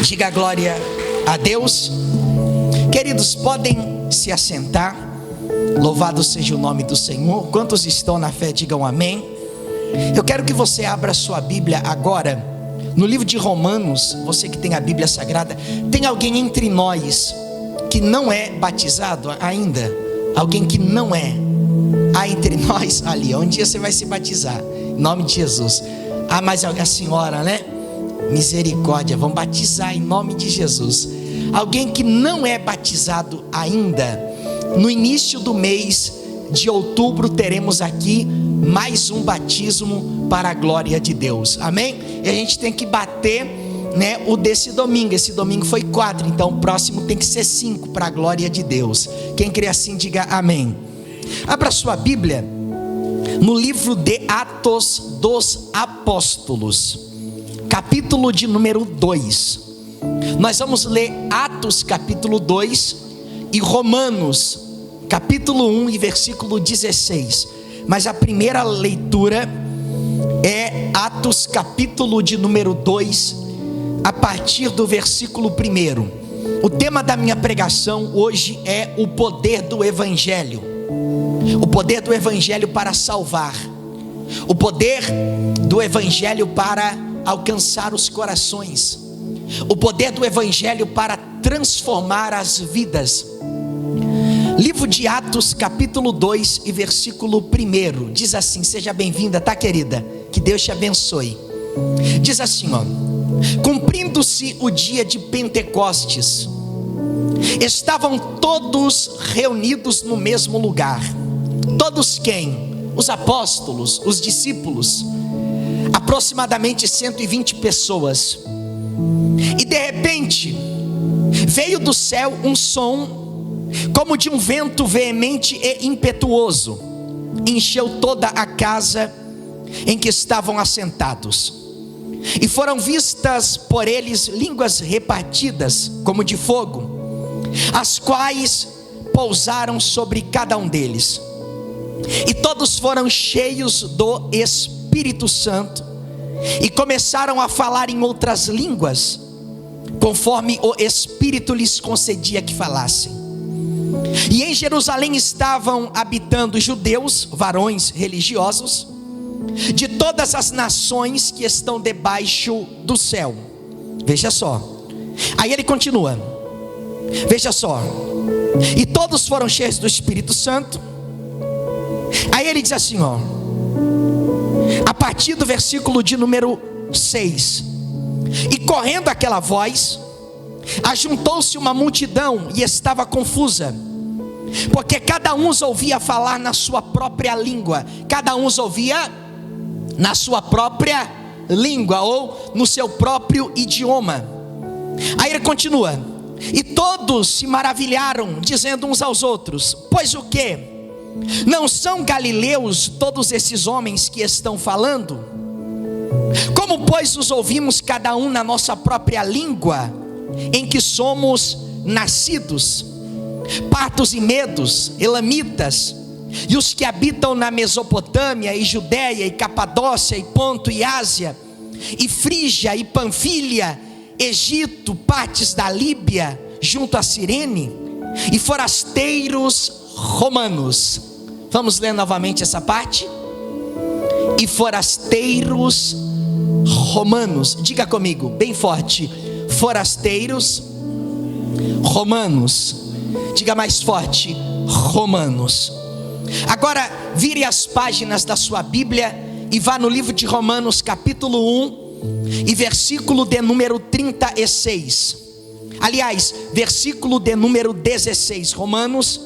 Diga glória a Deus. Queridos, podem se assentar. Louvado seja o nome do Senhor. Quantos estão na fé, digam amém. Eu quero que você abra sua Bíblia agora no livro de Romanos. Você que tem a Bíblia Sagrada. Tem alguém entre nós que não é batizado ainda? Alguém que não é? Há entre nós ali. Um dia você vai se batizar, em nome de Jesus. Mas a senhora, né? Misericórdia, vamos batizar em nome de Jesus. Alguém que não é batizado ainda, no início do mês de outubro teremos aqui mais um batismo para a glória de Deus, amém? E a gente tem que bater, né, o desse domingo. Esse domingo foi 4, então o próximo tem que ser 5 para a glória de Deus. Quem crê assim, diga amém. Abra sua Bíblia no livro de Atos dos Apóstolos, capítulo de número 2. Nós vamos ler Atos capítulo 2 e Romanos capítulo 1 e versículo 16. Mas a primeira leitura é Atos capítulo de número 2, a partir do versículo 1. O tema da minha pregação hoje é o poder do Evangelho. O poder do Evangelho para salvar. O poder do Evangelho para alcançar os corações. O poder do Evangelho para transformar as vidas. Livro de Atos capítulo 2 e versículo 1 diz assim, seja bem-vinda, tá, querida? Que Deus te abençoe. Diz assim, ó: cumprindo-se o dia de Pentecostes, estavam todos reunidos no mesmo lugar. Todos quem? Os apóstolos, os discípulos, aproximadamente 120 pessoas. E de repente veio do céu um som como de um vento veemente e impetuoso, encheu toda a casa em que estavam assentados, e foram vistas por eles línguas repartidas como de fogo, as quais pousaram sobre cada um deles. E todos foram cheios do Espírito Santo e começaram a falar em outras línguas, conforme o Espírito lhes concedia que falassem. E em Jerusalém estavam habitando judeus, varões religiosos, de todas as nações que estão debaixo do céu. Veja só. Aí ele continua. Veja só. E todos foram cheios do Espírito Santo. Aí ele diz assim, ó, a partir do versículo de número 6: e correndo aquela voz, ajuntou-se uma multidão e estava confusa, porque cada um os ouvia falar na sua própria língua. Cada um os ouvia na sua própria língua, ou no seu próprio idioma. Aí ele continua: e todos se maravilharam, dizendo uns aos outros: pois o que? Não são galileus todos esses homens que estão falando? Como pois os ouvimos cada um na nossa própria língua, em que somos nascidos? Partos e medos, elamitas, e os que habitam na Mesopotâmia e Judéia e Capadócia e Ponto e Ásia e Frígia e Panfilha, Egito, partes da Líbia junto a Cirene, e forasteiros romanos. Vamos ler novamente essa parte. E forasteiros romanos. Diga comigo, bem forte: forasteiros romanos. Diga mais forte: romanos. Agora vire as páginas da sua Bíblia e vá no livro de Romanos capítulo 1 e versículo de número 36. Aliás, versículo de número 16. Romanos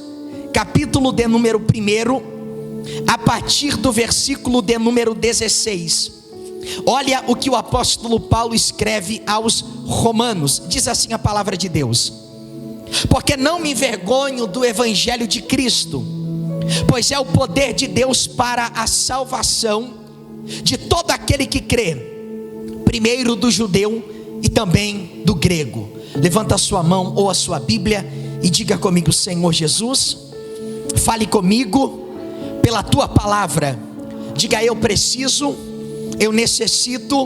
capítulo de número 1, a partir do versículo de número 16. Olha o que o apóstolo Paulo escreve aos romanos. Diz assim a palavra de Deus: porque não me envergonho do evangelho de Cristo, pois é o poder de Deus para a salvação de todo aquele que crê, primeiro do judeu e também do grego. Levanta a sua mão ou a sua Bíblia e diga comigo: Senhor Jesus, fale comigo pela tua palavra. Diga: eu preciso, eu necessito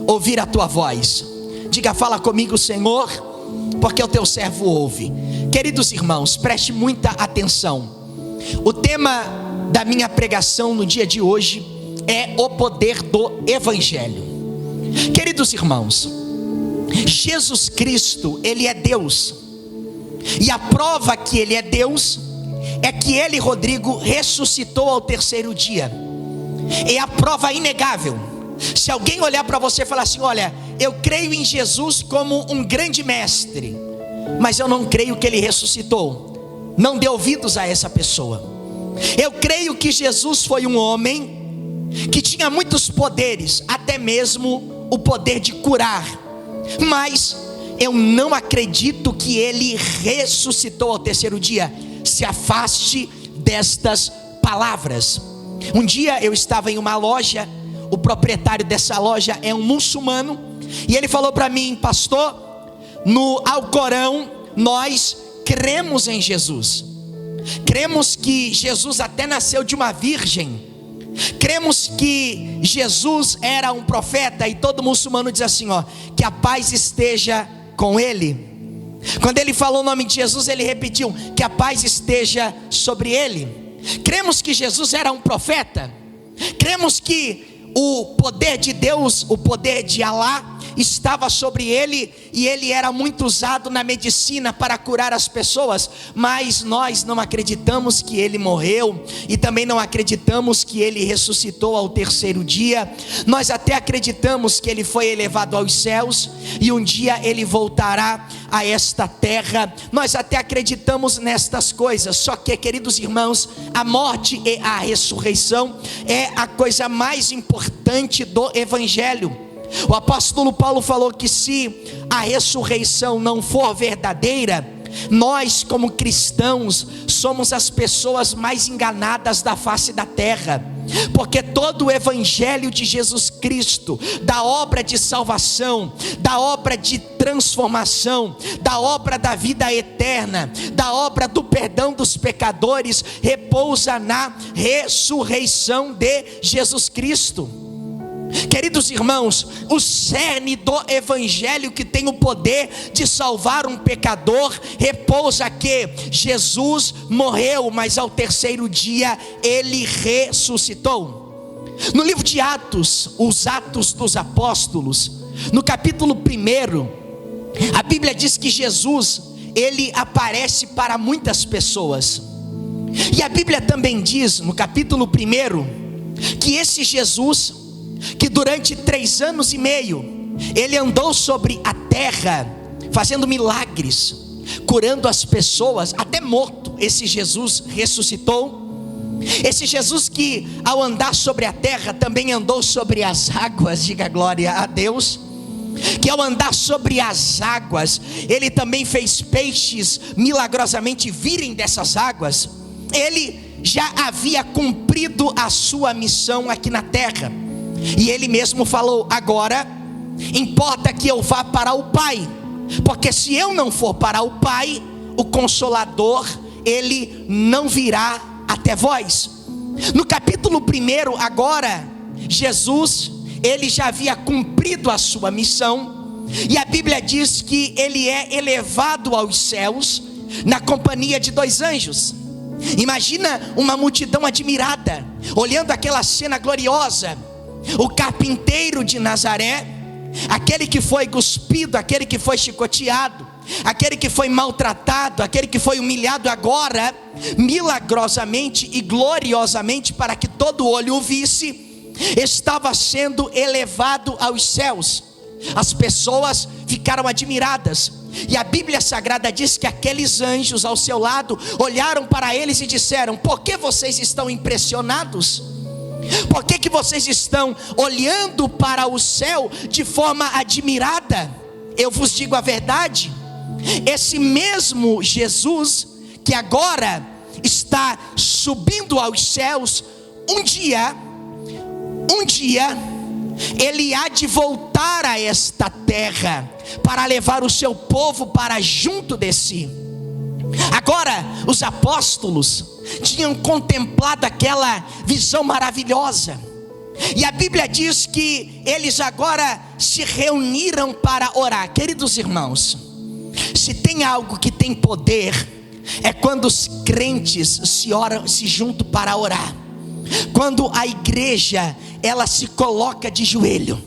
ouvir a tua voz. Diga: fala comigo, Senhor, porque o teu servo ouve. Queridos irmãos, preste muita atenção. O tema da minha pregação no dia de hoje é o poder do Evangelho. Queridos irmãos, Jesus Cristo, Ele é Deus. E a prova que Ele é Deus é que Ele, Rodrigo, ressuscitou ao terceiro dia. É a prova inegável. Se alguém olhar para você e falar assim: olha, eu creio em Jesus como um grande mestre, mas eu não creio que Ele ressuscitou, não dê ouvidos a essa pessoa. Eu creio que Jesus foi um homem que tinha muitos poderes, até mesmo o poder de curar, mas eu não acredito que Ele ressuscitou ao terceiro dia. Se afaste destas palavras. Um dia eu estava em uma loja, o proprietário dessa loja é um muçulmano, e ele falou para mim: pastor, no Alcorão nós cremos em Jesus, cremos que Jesus até nasceu de uma virgem, cremos que Jesus era um profeta. E todo muçulmano diz assim: ó, que a paz esteja com ele. Quando ele falou o nome de Jesus, ele repetiu: que a paz esteja sobre ele. Cremos que Jesus era um profeta, cremos que o poder de Deus, o poder de Alá estava sobre ele, e ele era muito usado na medicina para curar as pessoas. Mas nós não acreditamos que ele morreu, e também não acreditamos que ele ressuscitou ao terceiro dia. Nós até acreditamos que ele foi elevado aos céus, e um dia ele voltará a esta terra. Nós até acreditamos nestas coisas. Só que, queridos irmãos, a morte e a ressurreição é a coisa mais importante do Evangelho. O apóstolo Paulo falou que se a ressurreição não for verdadeira, nós como cristãos somos as pessoas mais enganadas da face da terra. Porque todo o Evangelho de Jesus Cristo, da obra de salvação, da obra de transformação, da obra da vida eterna, da obra do perdão dos pecadores, repousa na ressurreição de Jesus Cristo. Queridos irmãos, o cerne do Evangelho, que tem o poder de salvar um pecador, repousa que Jesus morreu, mas ao terceiro dia Ele ressuscitou. No livro de Atos, os Atos dos Apóstolos, no capítulo 1, a Bíblia diz que Jesus, Ele aparece para muitas pessoas. E a Bíblia também diz, no capítulo 1, que esse Jesus, que durante 3 anos e meio ele andou sobre a terra, fazendo milagres, curando as pessoas, até morto, esse Jesus ressuscitou. Esse Jesus que ao andar sobre a terra também andou sobre as águas, diga glória a Deus. Que ao andar sobre as águas, ele também fez peixes milagrosamente virem dessas águas. Ele já havia cumprido a sua missão aqui na terra. E ele mesmo falou: agora importa que eu vá para o Pai, porque se eu não for para o Pai, o Consolador, ele não virá até vós. No capítulo 1 agora, Jesus, ele já havia cumprido a sua missão, e a Bíblia diz que ele é elevado aos céus, na companhia de 2 anjos. Imagina uma multidão admirada, olhando aquela cena gloriosa. O carpinteiro de Nazaré, aquele que foi cuspido, aquele que foi chicoteado, aquele que foi maltratado, aquele que foi humilhado, agora, milagrosamente e gloriosamente, para que todo olho o visse, estava sendo elevado aos céus. As pessoas ficaram admiradas, e a Bíblia Sagrada diz que aqueles anjos ao seu lado olharam para eles e disseram: por que vocês estão impressionados? Por que vocês estão olhando para o céu de forma admirada? Eu vos digo a verdade, esse mesmo Jesus que agora está subindo aos céus, um dia ele há de voltar a esta terra para levar o seu povo para junto de si. Agora, os apóstolos tinham contemplado aquela visão maravilhosa. E a Bíblia diz que eles agora se reuniram para orar. Queridos irmãos, se tem algo que tem poder, é quando os crentes se juntam para orar. Quando a igreja, ela se coloca de joelho.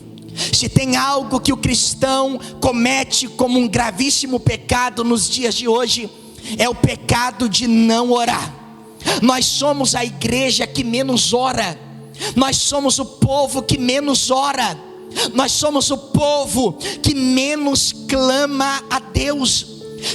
Se tem algo que o cristão comete como um gravíssimo pecado nos dias de hoje, é o pecado de não orar. Nós somos a igreja que menos ora. Nós somos o povo que menos ora. Nós somos o povo que menos clama a Deus.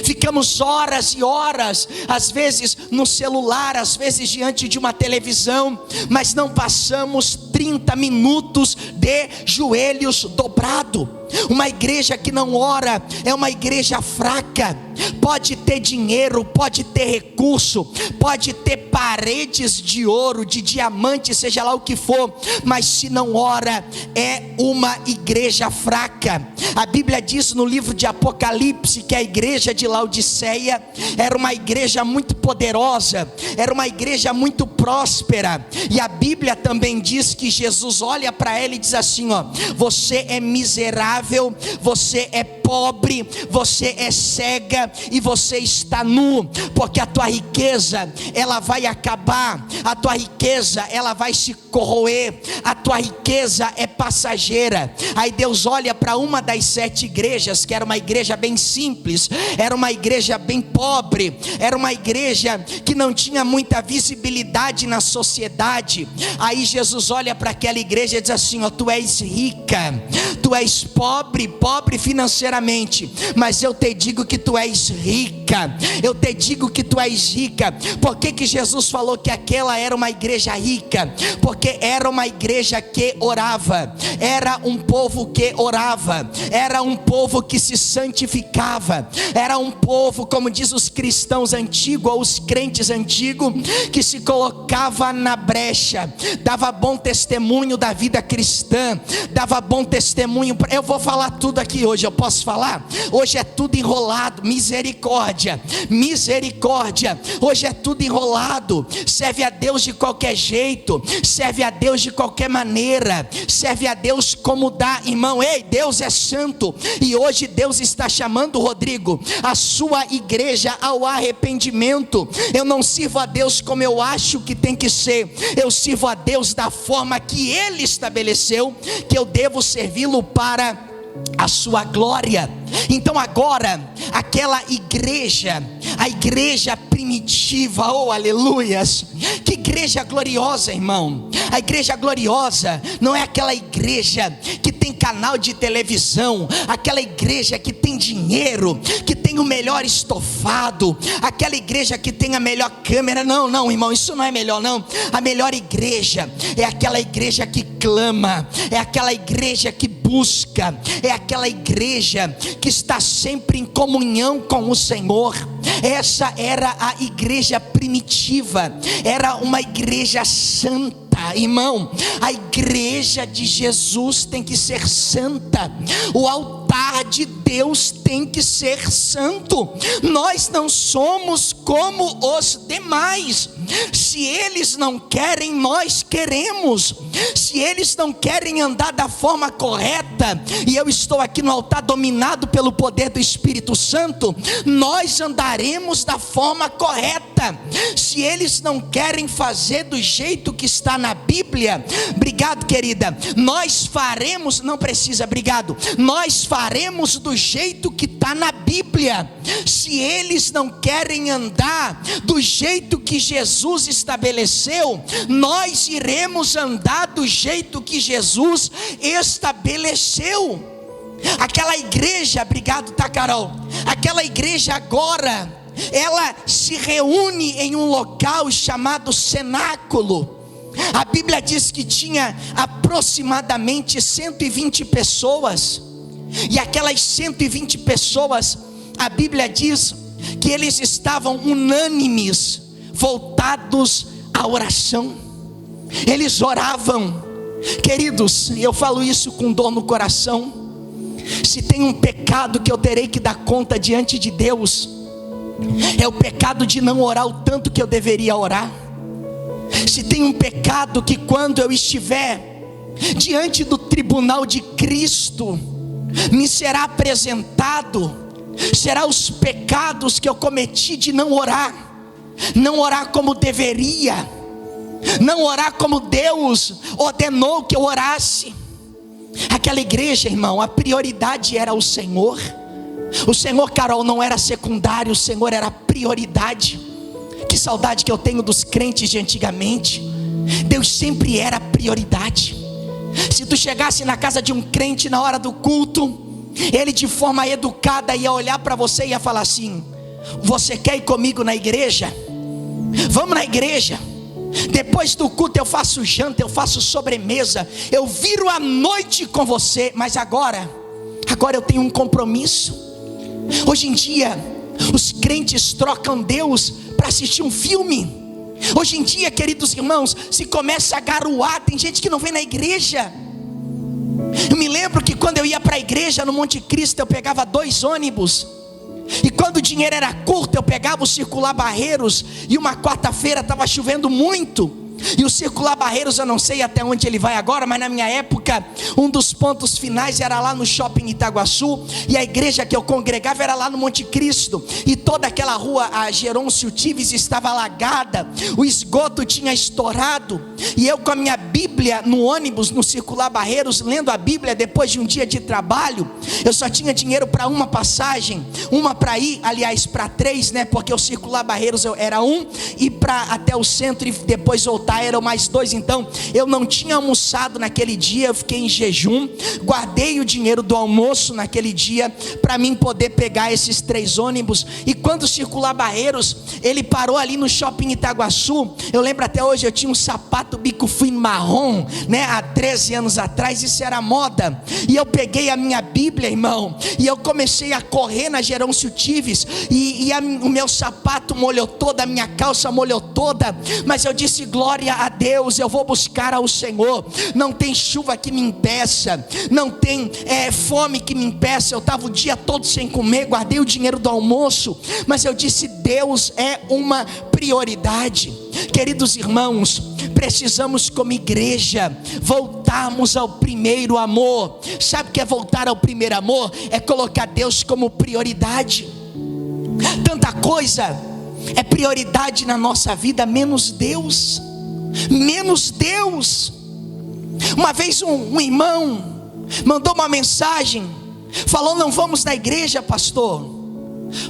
Ficamos horas e horas, às vezes no celular, às vezes diante de uma televisão, mas não passamos 30 minutos de joelhos dobrados. Uma igreja que não ora é uma igreja fraca. Pode ter dinheiro, pode ter recurso, pode ter paredes de ouro, de diamante, seja lá o que for, mas se não ora, é uma igreja fraca. A Bíblia diz no livro de Apocalipse que a igreja de Laodiceia era uma igreja muito poderosa, era uma igreja muito próspera. E a Bíblia também diz que Jesus olha para ela e diz assim: ó, você é miserável, você é pobre, você é cega e você está nu, porque a tua riqueza ela vai acabar, a tua riqueza ela vai se corroer, a tua riqueza é passageira. Aí Deus olha para uma das 7 igrejas, que era uma igreja bem simples, era uma igreja bem pobre, era uma igreja que não tinha muita visibilidade na sociedade. Aí Jesus olha para aquela igreja e diz assim: ó, tu és rica, tu és pobre financeiramente, mas eu te digo que tu és rica, eu te digo que tu és rica. Por que Jesus falou que aquela era uma igreja rica? Porque era uma igreja que orava, era um povo que orava, era um povo que se santificava, era um povo, como diz os cristãos antigos, ou os crentes antigos, que se colocava na brecha, dava bom testemunho da vida cristã, dava bom testemunho. Eu vou falar tudo aqui hoje, eu posso falar? Hoje é tudo enrolado, misericórdia, hoje é tudo enrolado. Serve a Deus de qualquer jeito, serve a Deus de qualquer maneira, serve a Deus como dá, irmão. Ei, Deus é santo, e hoje Deus está chamando, Rodrigo, a sua igreja ao arrependimento. Eu não sirvo a Deus como eu acho que tem que ser, eu sirvo a Deus da forma que Ele estabeleceu, que eu devo servi-lo para a sua glória. Então agora, aquela igreja, a igreja primitiva, oh aleluias, que igreja gloriosa, irmão. A igreja gloriosa não é aquela igreja que tem canal de televisão, aquela igreja que tem dinheiro, que tem o melhor estofado, aquela igreja que tem a melhor câmera. Não, irmão, isso não é melhor não. A melhor igreja é aquela igreja que clama, é aquela igreja que busca, é aquela igreja que está sempre em comunhão com o Senhor. Essa era a igreja primitiva, era uma igreja santa. Irmão, a igreja de Jesus tem que ser santa, o altar de Deus tem que ser santo. Nós não somos como os demais. Se eles não querem, nós queremos. Se eles não querem andar da forma correta, e eu estou aqui no altar dominado pelo poder do Espírito Santo, nós andaremos da forma correta. Se eles não querem fazer do jeito que está na Bíblia, obrigado querida, nós faremos, não precisa, obrigado, nós faremos do jeito que está na Bíblia. Se eles não querem andar do jeito que Jesus estabeleceu, nós iremos andar do jeito que Jesus estabeleceu. Aquela igreja, obrigado, tá, Carol? Aquela igreja agora, ela se reúne em um local chamado cenáculo. A Bíblia diz que tinha aproximadamente 120 pessoas. E aquelas 120 pessoas, a Bíblia diz que eles estavam unânimes, voltados à oração. Eles oravam. Queridos, eu falo isso com dor no coração. Se tem um pecado que eu terei que dar conta diante de Deus, é o pecado de não orar o tanto que eu deveria orar. Se tem um pecado que quando eu estiver diante do tribunal de Cristo, me será apresentado, será os pecados que eu cometi de não orar como deveria, não orar como Deus ordenou que eu orasse. Aquela igreja, irmão, a prioridade era o Senhor. O Senhor, Carol, não era secundário, o Senhor era prioridade. Que saudade que eu tenho dos crentes de antigamente. Deus sempre era prioridade. Se tu chegasse na casa de um crente na hora do culto, ele de forma educada ia olhar para você e ia falar assim: você quer ir comigo na igreja? Vamos na igreja. Depois do culto eu faço janta, eu faço sobremesa, eu viro a noite com você. Mas agora eu tenho um compromisso. Hoje em dia os crentes trocam Deus para assistir um filme. Hoje em dia, queridos irmãos, se começa a garoar, tem gente que não vem na igreja. Eu me lembro que quando eu ia para a igreja no Monte Cristo, eu pegava 2 ônibus. E quando o dinheiro era curto, eu pegava o Circular Barreiros. E uma quarta-feira estava chovendo muito. E o Circular Barreiros, eu não sei até onde ele vai agora, mas na minha época, um dos pontos finais era lá no Shopping Itaguaçu. E a igreja que eu congregava era lá no Monte Cristo. E toda aquela rua, a Gerôncio Tives, estava alagada. O esgoto tinha estourado. E eu com a minha Bíblia no ônibus, no Circular Barreiros, lendo a Bíblia depois de um dia de trabalho. Eu só tinha dinheiro para uma passagem, uma para ir, aliás, para 3, né? Porque o Circular Barreiros era 1, e para até o centro e depois voltar eram mais 2. Então eu não tinha almoçado naquele dia, eu fiquei em jejum. Guardei o dinheiro do almoço naquele dia para mim poder pegar esses 3 ônibus. E quando o Circular Barreiros ele parou ali no Shopping Itaguaçu, eu lembro até hoje, eu tinha um sapato bico fino marrom, né? Há 13 anos atrás, isso era moda. E eu peguei a minha Bíblia, irmão, e eu comecei a correr na Gerôncio Tives, e o meu sapato molhou toda, a minha calça molhou toda. Mas eu disse: glória a Deus, eu vou buscar ao Senhor. Não tem chuva que me impeça, não tem fome que me impeça. Eu estava o dia todo sem comer, guardei o dinheiro do almoço, mas eu disse: Deus é uma prioridade. Queridos irmãos, precisamos como igreja voltarmos ao primeiro amor. Sabe o que é voltar ao primeiro amor? É colocar Deus como prioridade. Tanta coisa é prioridade na nossa vida, menos Deus. Menos Deus. Uma vez um irmão mandou uma mensagem, falou: não vamos na igreja, pastor,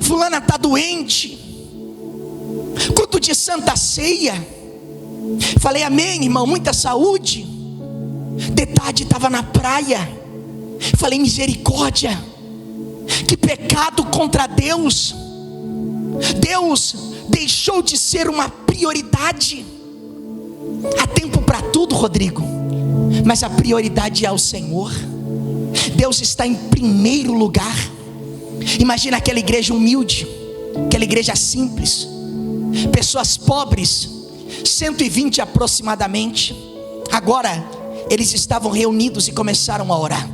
fulana está doente, culto de Santa Ceia. Falei: amém, irmão, muita saúde. De tarde estava na praia. Falei: misericórdia, que pecado contra Deus. Deus deixou de ser uma prioridade. Há tempo para tudo, Rodrigo, mas a prioridade é o Senhor. Deus está em primeiro lugar. Imagina aquela igreja humilde, aquela igreja simples, pessoas pobres, 120 aproximadamente. Agora eles estavam reunidos e começaram a orar.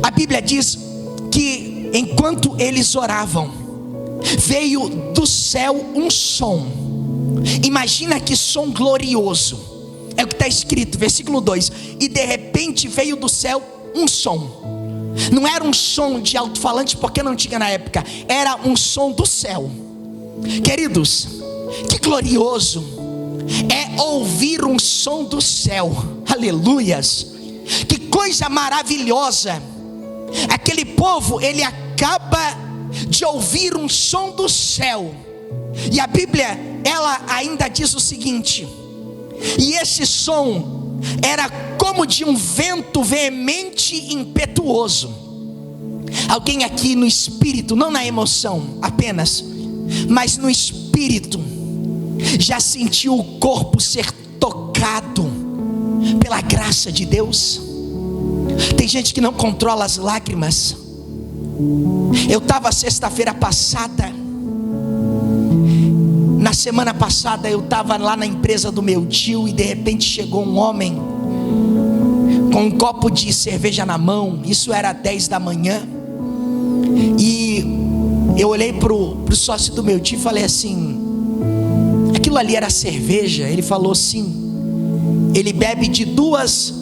A Bíblia diz que enquanto eles oravam, veio do céu um som. Imagina que som glorioso. É o que está escrito, versículo 2: e de repente veio do céu um som. Não era um som de alto-falante, porque não tinha na época. Era um som do céu. Queridos, que glorioso é ouvir um som do céu. Aleluias. Que coisa maravilhosa. Aquele povo, ele acaba de ouvir um som do céu. E a Bíblia, ela ainda diz o seguinte: e esse som era como de um vento veemente e impetuoso. Alguém aqui no espírito, não na emoção apenas, mas no espírito, já sentiu o corpo ser tocado pela graça de Deus? Tem gente que não controla as lágrimas. Eu estava sexta-feira passada, na semana passada eu estava lá na empresa do meu tio, e de repente chegou um homem com um copo de cerveja na mão. Isso era 10 da manhã. E eu olhei pro sócio do meu tio e falei assim: aquilo ali era cerveja? Ele falou: sim. Ele bebe de 2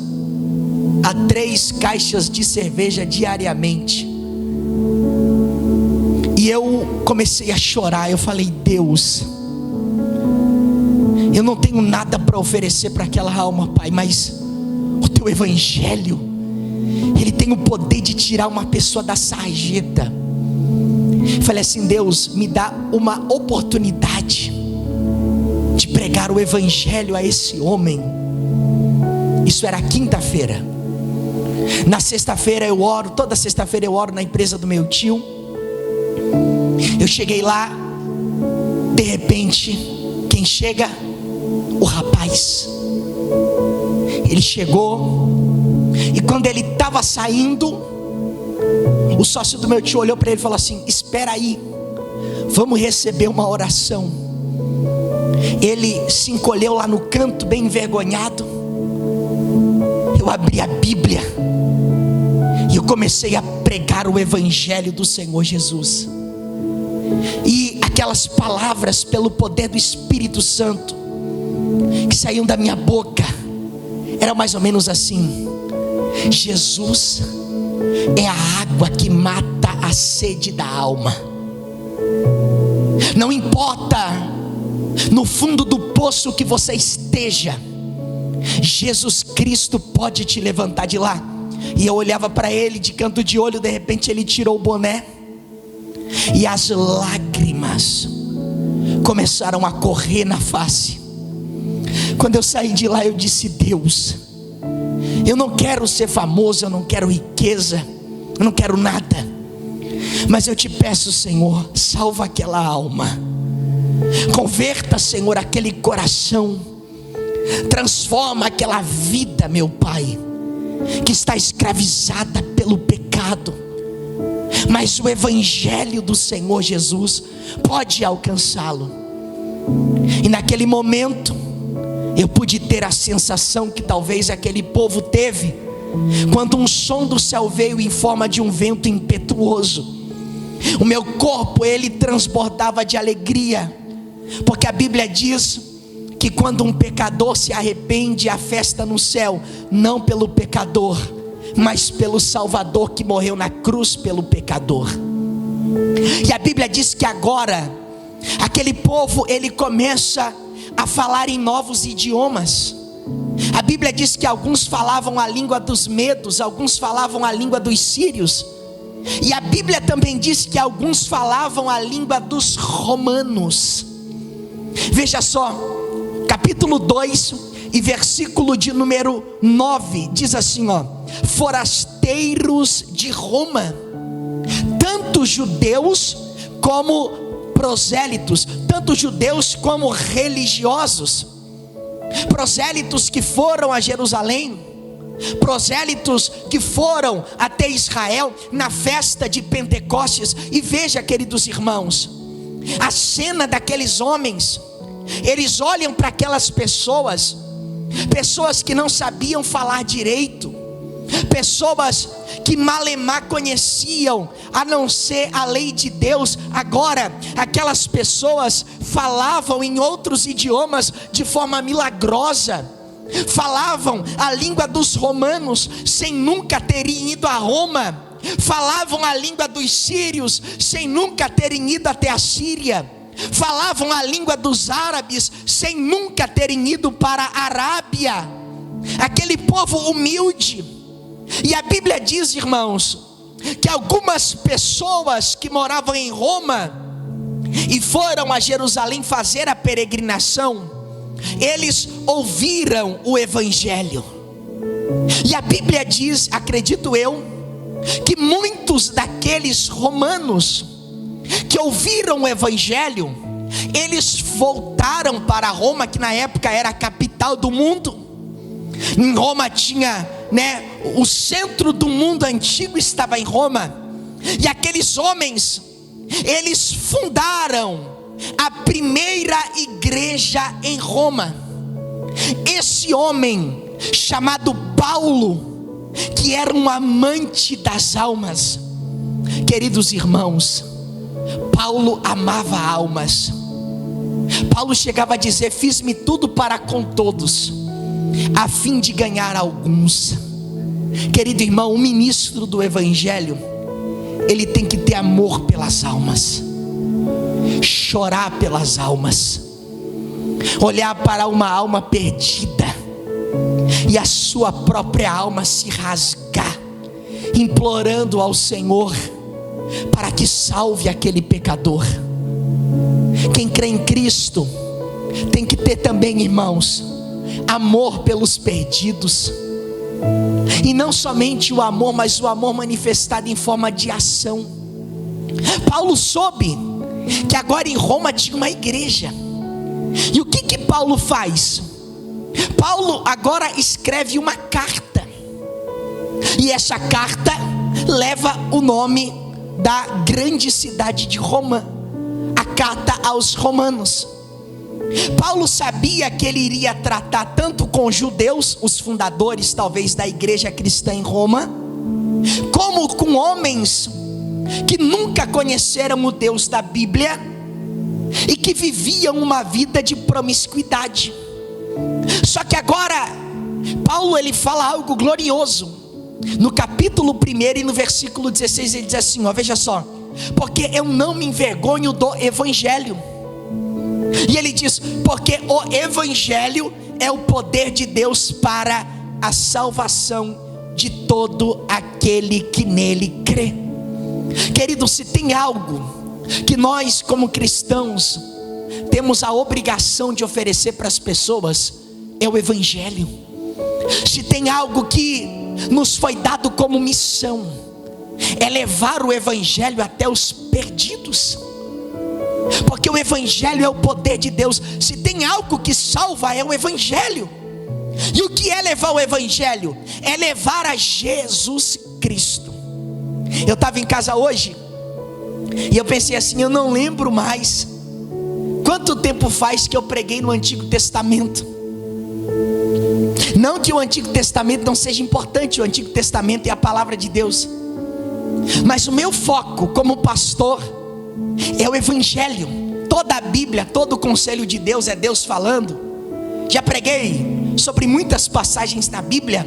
a 3 caixas de cerveja diariamente. E eu comecei a chorar. Eu falei: Deus, eu não tenho nada para oferecer para aquela alma, Pai, mas o teu evangelho, ele tem o poder de tirar uma pessoa da sarjeta. Falei assim: Deus, me dá uma oportunidade de pregar o evangelho a esse homem. Isso era quinta-feira. Na sexta-feira eu oro, toda sexta-feira eu oro na empresa do meu tio. Eu cheguei lá, de repente, quem chega? O rapaz. Ele chegou, e quando ele estava saindo, o sócio do meu tio olhou para ele e falou assim: espera aí, vamos receber uma oração. Ele se encolheu lá no canto, bem envergonhado. Eu abri a Bíblia e eu comecei a pregar o evangelho do Senhor Jesus. E aquelas palavras, pelo poder do Espírito Santo, que saíam da minha boca, eram mais ou menos assim: Jesus é a água que mata a sede da alma. Não importa no fundo do poço que você esteja, Jesus Cristo pode te levantar de lá. E eu olhava para ele de canto de olho. De repente ele tirou o boné, e as lágrimas começaram a correr na face. Quando eu saí de lá, eu disse: Deus, eu não quero ser famoso, eu não quero riqueza, eu não quero nada, mas eu te peço, Senhor, salva aquela alma, converta, Senhor, aquele coração, transforma aquela vida, meu Pai, que está escravizada pelo pecado, mas o evangelho do Senhor Jesus pode alcançá-lo. E naquele momento eu pude ter a sensação que talvez aquele povo teve quando um som do céu veio em forma de um vento impetuoso. O meu corpo, ele transbordava de alegria, porque a Bíblia diz que quando um pecador se arrepende, há festa no céu, não pelo pecador, mas pelo Salvador que morreu na cruz pelo pecador. E a Bíblia diz que agora aquele povo, ele começa a falar em novos idiomas. A Bíblia diz que alguns falavam a língua dos medos, alguns falavam a língua dos sírios, e a Bíblia também diz que alguns falavam a língua dos romanos. Veja só, capítulo 2 e versículo de número 9, diz assim, ó: forasteiros de Roma, tanto judeus como prosélitos, tanto judeus como religiosos, prosélitos que foram a Jerusalém, prosélitos que foram até Israel na festa de Pentecostes. E veja, queridos irmãos, a cena daqueles homens. Eles olham para aquelas pessoas que não sabiam falar direito, pessoas que malemar conheciam a não ser a lei de Deus. Agora aquelas pessoas falavam em outros idiomas de forma milagrosa, falavam a língua dos romanos sem nunca terem ido a Roma, falavam a língua dos sírios sem nunca terem ido até a Síria, falavam a língua dos árabes sem nunca terem ido para a Arábia. Aquele povo humilde. E a Bíblia diz, irmãos, que algumas pessoas que moravam em Roma e foram a Jerusalém fazer a peregrinação, eles ouviram o evangelho. E a Bíblia diz, acredito eu, que muitos daqueles romanos que ouviram o evangelho, eles voltaram para Roma, que na época era a capital do mundo. Em Roma tinha, o centro do mundo antigo estava em Roma. E aqueles homens, eles fundaram a primeira igreja em Roma. Esse homem chamado Paulo, que era um amante das almas, queridos irmãos, Paulo amava almas. Paulo chegava a dizer: fiz-me tudo para com todos, a fim de ganhar alguns. Querido irmão, o ministro do evangelho, ele tem que ter amor pelas almas, chorar pelas almas, olhar para uma alma perdida e a sua própria alma se rasgar, implorando ao Senhor para que salve aquele pecador. Quem crê em Cristo tem que ter também, irmãos, amor pelos perdidos. E não somente o amor, mas o amor manifestado em forma de ação. Paulo soube que agora em Roma tinha uma igreja. E o que Paulo faz? Paulo agora escreve uma carta. E essa carta leva o nome da grande cidade de Roma, a carta aos Romanos. Paulo sabia que ele iria tratar tanto com judeus, os fundadores talvez da igreja cristã em Roma, como com homens que nunca conheceram o Deus da Bíblia e que viviam uma vida de promiscuidade. Só que agora Paulo ele fala algo glorioso. No capítulo 1 e no versículo 16 ele diz assim, veja só: porque eu não me envergonho do evangelho. E ele diz, porque o evangelho é o poder de Deus para a salvação de todo aquele que nele crê. Querido, se tem algo que nós como cristãos temos a obrigação de oferecer para as pessoas, é o evangelho. Se tem algo que nos foi dado como missão, é levar o evangelho até os perdidos. Porque o evangelho é o poder de Deus. Se tem algo que salva, é o evangelho. E o que é levar o evangelho? É levar a Jesus Cristo. Eu estava em casa hoje e eu pensei assim, eu não lembro mais quanto tempo faz que eu preguei no Antigo Testamento. Não que o Antigo Testamento não seja importante, o Antigo Testamento é a palavra de Deus, mas o meu foco como pastor é o evangelho. Toda a Bíblia, todo o conselho de Deus é Deus falando. Já preguei sobre muitas passagens na Bíblia,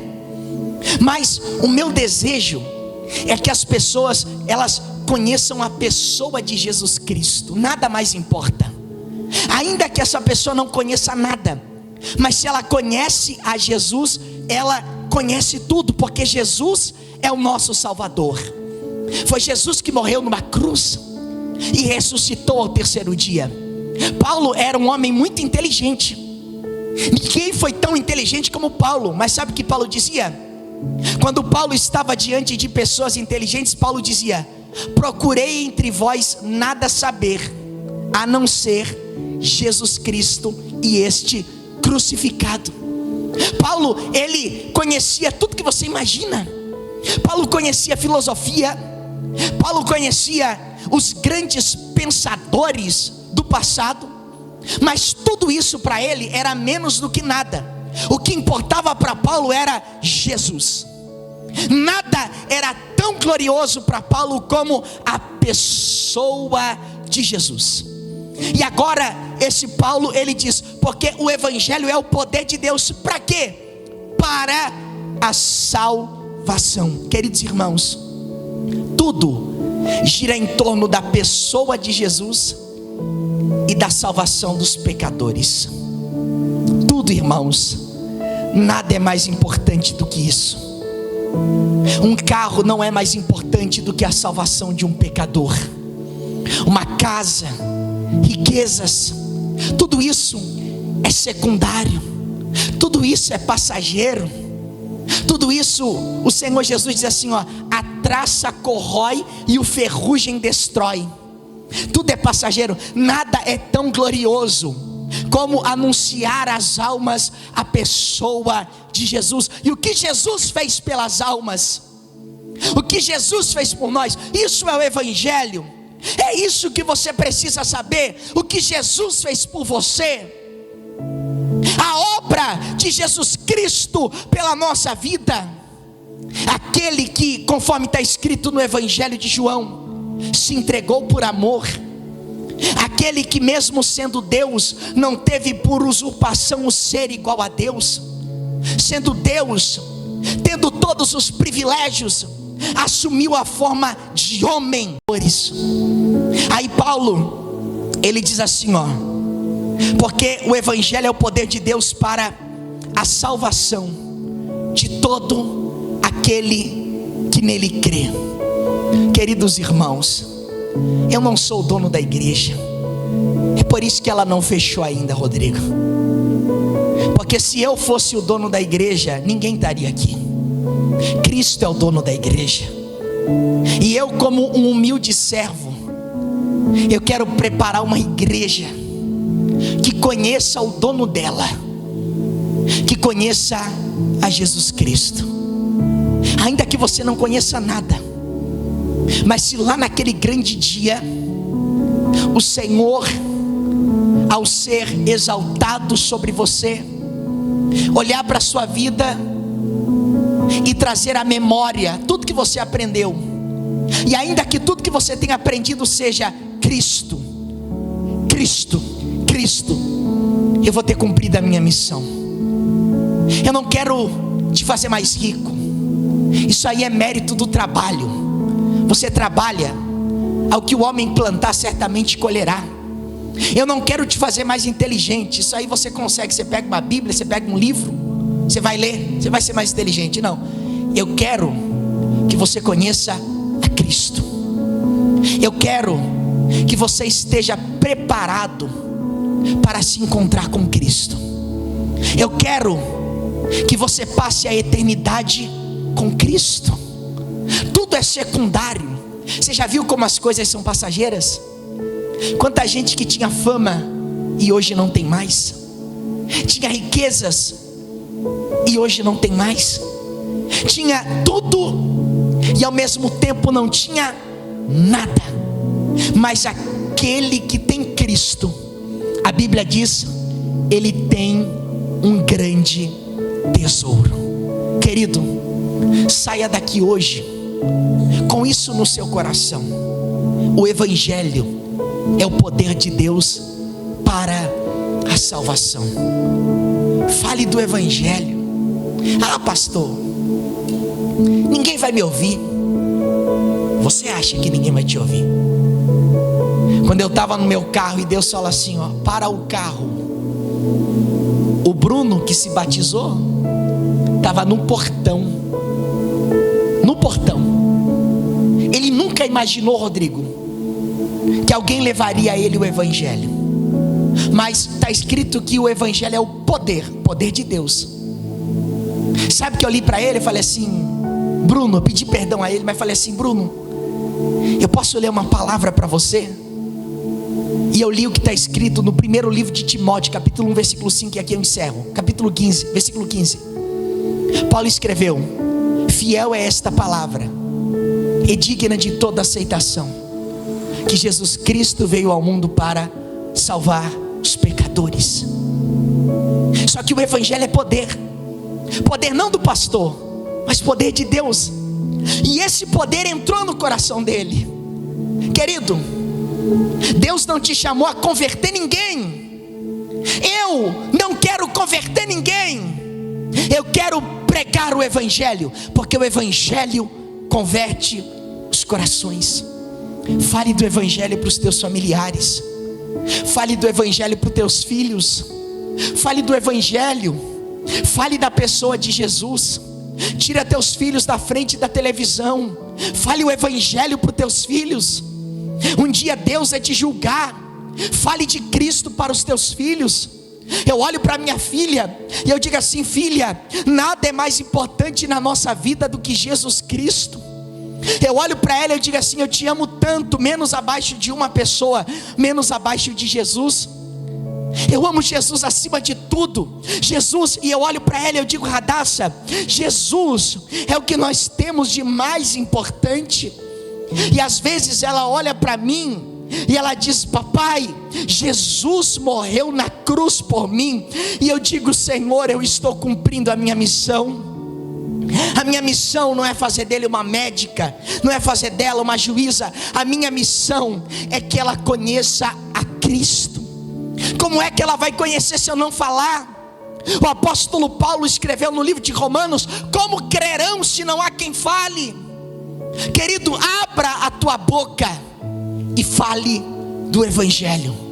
mas o meu desejo é que as pessoas, elas conheçam a pessoa de Jesus Cristo. Nada mais importa. Ainda que essa pessoa não conheça nada, mas se ela conhece a Jesus, ela conhece tudo, porque Jesus é o nosso Salvador. Foi Jesus que morreu numa cruz e ressuscitou ao terceiro dia. Paulo era um homem muito inteligente. Ninguém foi tão inteligente como Paulo. Mas sabe o que Paulo dizia? Quando Paulo estava diante de pessoas inteligentes, Paulo dizia: procurei entre vós nada saber, a não ser Jesus Cristo e este crucificado. Paulo, ele conhecia tudo que você imagina. Paulo conhecia filosofia. Paulo conhecia os grandes pensadores do passado. Mas tudo isso para ele era menos do que nada. O que importava para Paulo era Jesus. Nada era tão glorioso para Paulo como a pessoa de Jesus. E agora esse Paulo, ele diz: porque o evangelho é o poder de Deus. Para quê? Para a salvação. Queridos irmãos, tudo gira em torno da pessoa de Jesus e da salvação dos pecadores. Tudo, irmãos, nada é mais importante do que isso. Um carro não é mais importante do que a salvação de um pecador. Uma casa, riquezas, tudo isso é secundário, tudo isso é passageiro. Tudo isso, o Senhor Jesus diz assim, a traça corrói e o ferrugem destrói. Tudo é passageiro. Nada é tão glorioso como anunciar às almas a pessoa de Jesus. E o que Jesus fez pelas almas, o que Jesus fez por nós, isso é o evangelho. É isso que você precisa saber. O que Jesus fez por você, a obra de Jesus Cristo pela nossa vida. Aquele que, conforme está escrito no Evangelho de João, se entregou por amor. Aquele que, mesmo sendo Deus, não teve por usurpação o ser igual a Deus. Sendo Deus, tendo todos os privilégios, assumiu a forma de homem. Por isso, aí Paulo, ele diz assim, ó: porque o evangelho é o poder de Deus para a salvação de todo aquele que nele crê. Queridos irmãos, eu não sou o dono da igreja. É por isso que ela não fechou ainda, Rodrigo. Porque se eu fosse o dono da igreja, ninguém estaria aqui. Cristo é o dono da igreja. E eu, como um humilde servo, eu quero preparar uma igreja que conheça o dono dela, que conheça a Jesus Cristo. Ainda que você não conheça nada, mas se lá naquele grande dia o Senhor, ao ser exaltado sobre você, olhar para a sua vida e trazer à memória tudo que você aprendeu, e ainda que tudo que você tenha aprendido seja Cristo, Cristo, Cristo, eu vou ter cumprido a minha missão. Eu não quero te fazer mais rico. Isso aí é mérito do trabalho. Você trabalha, ao que o homem plantar certamente colherá. Eu não quero te fazer mais inteligente. Isso aí você consegue. Você pega uma Bíblia, você pega um livro, você vai ler, você vai ser mais inteligente. Não, eu quero que você conheça a Cristo. Eu quero que você esteja preparado para se encontrar com Cristo. Eu quero que você passe a eternidade com Cristo. Tudo é secundário. Você já viu como as coisas são passageiras? Quanta gente que tinha fama e hoje não tem mais, tinha riquezas e hoje não tem mais, tinha tudo e ao mesmo tempo não tinha nada. Mas aquele que tem Cristo, a Bíblia diz, ele tem um grande tesouro. Querido, saia daqui hoje com isso no seu coração. O evangelho é o poder de Deus para a salvação. Fale do evangelho. Ah, pastor, ninguém vai me ouvir. Você acha que ninguém vai te ouvir? Quando eu estava no meu carro e Deus fala assim, ó, para o carro. O Bruno que se batizou estava no portão. No portão. Ele nunca imaginou, Rodrigo, que alguém levaria a ele o evangelho. Mas está escrito que o evangelho é o poder de Deus. Sabe que eu li para ele e falei assim, Bruno, eu pedi perdão a ele, mas falei assim, Bruno, eu posso ler uma palavra para você? E eu li o que está escrito no primeiro livro de Timóteo, capítulo 1, versículo 5, e aqui eu encerro. Capítulo 15, versículo 15. Paulo escreveu: fiel é esta palavra, e digna de toda aceitação, que Jesus Cristo veio ao mundo para salvar os pecadores. Só que o evangelho é poder. Poder não do pastor, mas poder de Deus. E esse poder entrou no coração dele. Querido, Deus não te chamou a converter ninguém. Eu não quero converter ninguém. Eu quero pregar o evangelho, porque o evangelho converte os corações. Fale do evangelho para os teus familiares. Fale do evangelho para os teus filhos. Fale do evangelho. Fale da pessoa de Jesus. Tira teus filhos da frente da televisão. Fale o evangelho para os teus filhos. Um dia Deus vai te julgar. Fale de Cristo para os teus filhos. Eu olho para minha filha e eu digo assim: filha, nada é mais importante na nossa vida do que Jesus Cristo. Eu olho para ela e eu digo assim: eu te amo tanto, menos abaixo de uma pessoa, menos abaixo de Jesus. Eu amo Jesus acima de tudo. Jesus, e eu olho para ela e eu digo: Radassa, Jesus é o que nós temos de mais importante. E às vezes ela olha para mim e ela diz: papai, Jesus morreu na cruz por mim. E eu digo: Senhor, eu estou cumprindo a minha missão. A minha missão não é fazer dele uma médica, não é fazer dela uma juíza. A minha missão é que ela conheça a Cristo. Como é que ela vai conhecer se eu não falar? O apóstolo Paulo escreveu no livro de Romanos: como crerão se não há quem fale? Querido, abra a tua boca e fale do Evangelho.